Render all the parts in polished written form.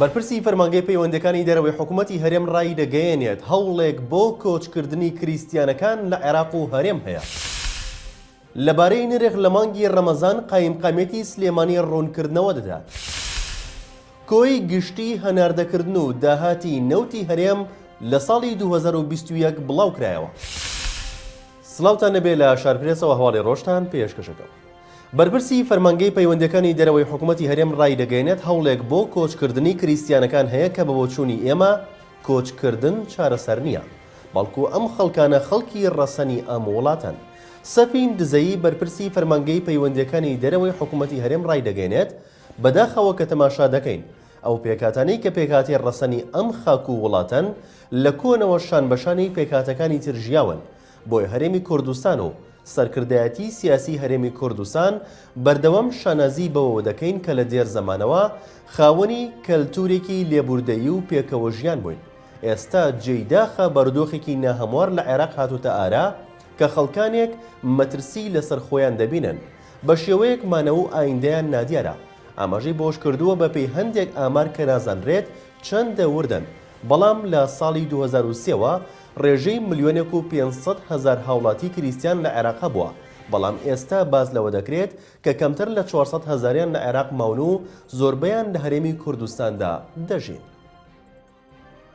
بەرپرسی فەرمانگەی پەیوەندەکانی دەرەوەی حکوومەتی هەرێم ڕای دەگەیەنێت هەوڵێک بۆ کۆچکردنی کریستیانەکان لە عێراق و هەرێم هەیە. لەبارەی نرخ لە مانگی ڕەمەزان قایمقامێتی سلێمانی ڕوونکردنەوە دەدات. کۆی گشتی هەناردەکردن و داهاتی نەوتی هەرێم لە ساڵی 2021 بڵاو کرایەوە. سڵاوتان نەبێ لە شارپرێسەوە هەواڵی ڕۆژتان پێشکەشەکەم. بەرپرسی فەرمانگەی پەیوەندەکانی دەرەوەی حکوومەتی هەرێم ڕای دەگەیەنێت هەوڵێک بۆ کۆچکردنی کریستیانەکان هەیە کە بە بۆچوونی ئێمە کۆچکردن چارەسەر نییە، بەڵکو ئەم خەڵکانە خەڵکی ڕەسەنی ئەم وڵاتن. سەفین دزەیی بەرپرسی فەرمانگەی پەیوەندەکانی دەرەوەی حکوومەتی هەرێم ڕای دەگەیەنێت بەداخەوە کە تەماشا دەکەین ئەو پێکاتانەی کە پێکاتی ڕەسەنی ئەم خاک و وڵاتن لە کۆنەوە شانبەشانی پێکاتەکانی تر ژیاون بۆی هەرێمی کوردستان و سەرکردایەتی سیاسی هەرێمی کوردستان بەردەوام شانازی بەوە دەکەین کە لە دێر زەمانەوە خاوەنی کەلتورێکی لێبوردەیی و پێکەوە ژیان بووین. ئێستا جێیداخە بەردۆخێکی ناهەموار لە عێراق هاتوتە ئارا کە خەڵکانێک مەترسی لەسەر خۆیان دەبینن بە شێوەیەک مانەوە و ئایندەیان نادیارە. ئاماژەی بۆش کردووە بەپێی هەندێک ئامار کە نازانرێت چەندە وردن، بەڵام لە ساڵی 2023ەوە ڕێژەی 1,500,000 هاوڵاتی کریستیان لە عێراق بووە، بەڵام ئێستا باز لەوە دەکرێت کە کەمتر لە 400,000یان لە عێراق ماون و زۆربەیان لە هەرێمی کوردستاندا دەژین.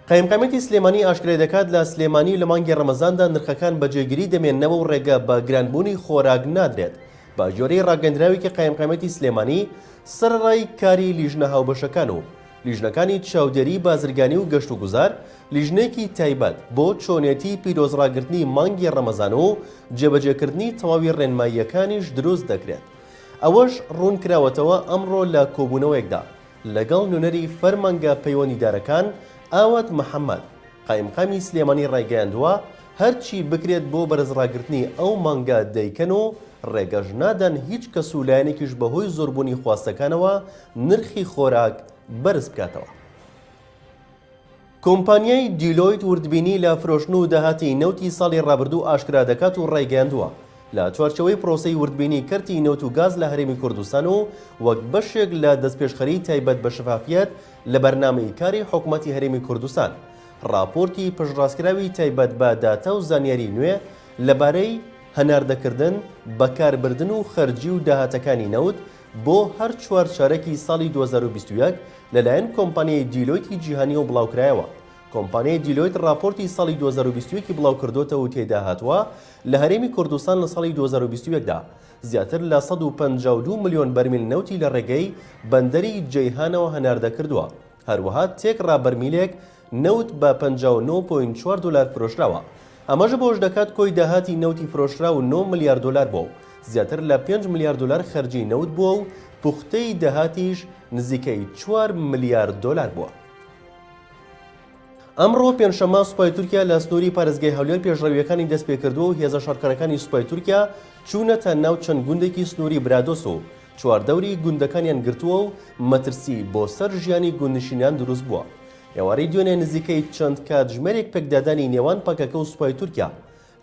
قایمقامێتی سلێمانی ئاشکرای دەکات لە سلێمانی لە مانگی ڕەمەزاندا نرخەکان بەجێگیری دەمێننەوە و ڕێگە بە گرانبوونی خۆراک نادرێت. بە جۆرەی ڕاگەندراوێکی قایمقامێتی سلێمانی سەرڕای کاری لیژنە هاوبەشەکان و لیژنەکانی چاودێری بازرگانی و گەشت و گوزار لیژنێکی تایبەت بۆ چۆنێتی پیرۆزڕاگرتنی مانگی ڕەمەزان و جێبەجێکردنی تەواوی ڕێنماییەکانیش دروست دەکرێت. ئەوەش ڕوون کراوەتەوە ئەمڕۆ لە کۆبوونەوەیەکدا لەگەڵ نوێنەری فەرمانگە پەیوەندیدارەکان ئاوەت محەممەد. قایمقامی سلێمانی ڕایگەیاندووە هەرچی بکرێت بۆ بەرزڕاگرتنی ئەو مانگە دەیکەن و ڕێگەش نادەن هیچ کەس و لایەنێکیش بەهۆی زۆربوونی خواستەکانەوە نرخی خۆراک بەرز بکاتەوە. کۆمپانیای دیلۆیت وردبینی لە فرۆشتن و داهاتی نەوتی ساڵی ڕابردوو ئاشکرا دەکات و ڕایگەیاندووە لە چوارچەوەی پرۆسەی وردبینی کەرتی نەوت و گاز لە هەرێمی کوردستان و وەک بەشێک لە دەستپێشخەری تایبەت بە شەفافیەت لە بەرنامەی کاری حکوومەتی هەرێمی کوردستان راپۆرتی پشتڕاستکراوی تایبەت بە داتە و زانیاری نوێ لەبارەی هەناردەکردن، بەکاربردن و خەرجی و داهاتەکانی نەوت بۆ هەر چوارچارەکی ساڵی 2021 لەلایەن کۆمپانیای دیلۆیتی جیهانیەوە بڵاوکرایەوە. کۆمپانیای دیلۆیت راپۆرتی ساڵی 2021 بڵاو کردوتەوە و تێدا هاتووە لە هەرێمی کوردستان لە ساڵی 2021دا زیاتر لە 152 ملیۆن بەرمیل نەوتی لە ڕێگەی بەندەری جەیهانەوە هەناردە کردووە. هەروەها تێکڕا بەرمیلێک نەوت بە 59.4 دلار فرۆشراوە. ئەمەش بۆش دەکات کۆی داهاتی نەوتی فرۆشرا و 9 ملیار دلار بوو، زیاتر لە 5 ملیار دلار خەرجی نەوت بووە و پوختەی داهاتیش نزیکەی 4 ملیار دلار بووە. ئەمڕۆ پێنجشەممە سوپای تورکیا لە سنووری پارێزگای هەولێر پێشڕەویەکانی دەست پێکردووە و هێزە شارکەرەکانی سوپای تورکیا چوونەتە ناو چەند گوندێکی سنووری برادۆس و چواردەوری گوندەکانیان گرتووە و مەترسی بۆ سەر ژیانی گوندنشینان دروست بووە. ئێوارەی دوێنێ نزیکەی چەند کاتژمێرێک پێکدادانی نێوان پاکەکە و سوپای تورکیا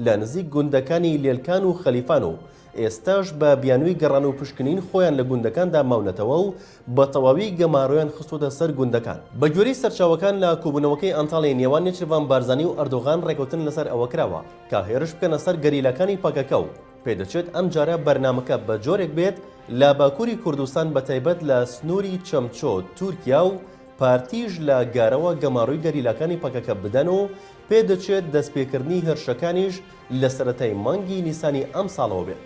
لە نزیک گوندەکانی لێلکان و خەلیفان و ئێستاش بە بیانووی گەڕان و پشکنین خۆیان لە گوندەکاندا ماونەتەوە و بە تەواوی گەماڕۆیان خستوتە سەر گوندەکان. بە گوێرەی سەرچاوەکان لە کۆبوونەوەکەی ئەنتاڵیای نێوان نێچروان بارزانی و ئەردۆغان ڕێکەوتن لەسەر ئەوە کراوە کە هێرش بکەنە سەر گەریلەکانی پاکەکە و پێدەچێت ئەم جارە بەرنامەکە بە جۆرێک بێت لە باکووری کوردستان بەتایبەت لە سنووری چەمچۆ تورکیا و پارتیژ لە گارەوە گەماڕووی گەریلەکانی پاکەکە بدەن و پێدەچێت دەستپێکردنی هێرشەکانیش لە سەرەتای مانگی نیسانی ئەم ساڵەوە بێت.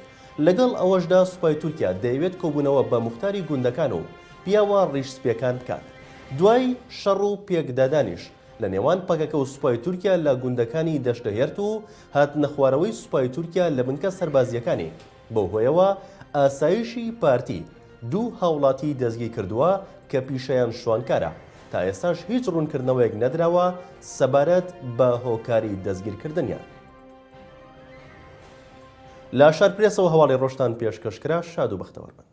لەگەڵ ئەوەشدا سوپای تورکیا دەیەوێت کۆبوونەوە بە موختاری گوندەکان و پیاوە ڕیشسپیەکان بکات. دوای شەڕ و پێکدادانیش لە نێوان پاکەکە و سوپای تورکیا لە گوندەکانی دەشتە هێرت و هاتنە خوارەوەی سوپای تورکیا لە بنکە سەربازیەکانی بەو هۆیەوە ئاسایشی پارتی دوو هاوڵاتی دەستگیر کردووە کە پیشەیان شوانکارە. تا ئێستاش هیچ ڕوونکردنەوەیەک نەدراوە سەبارەت بە هۆکاری دەستگیرکردنیان. لە شارپرێسەوە هەواڵی ڕۆژتان پێشکەشکرا. شاد و بەختەوەربن.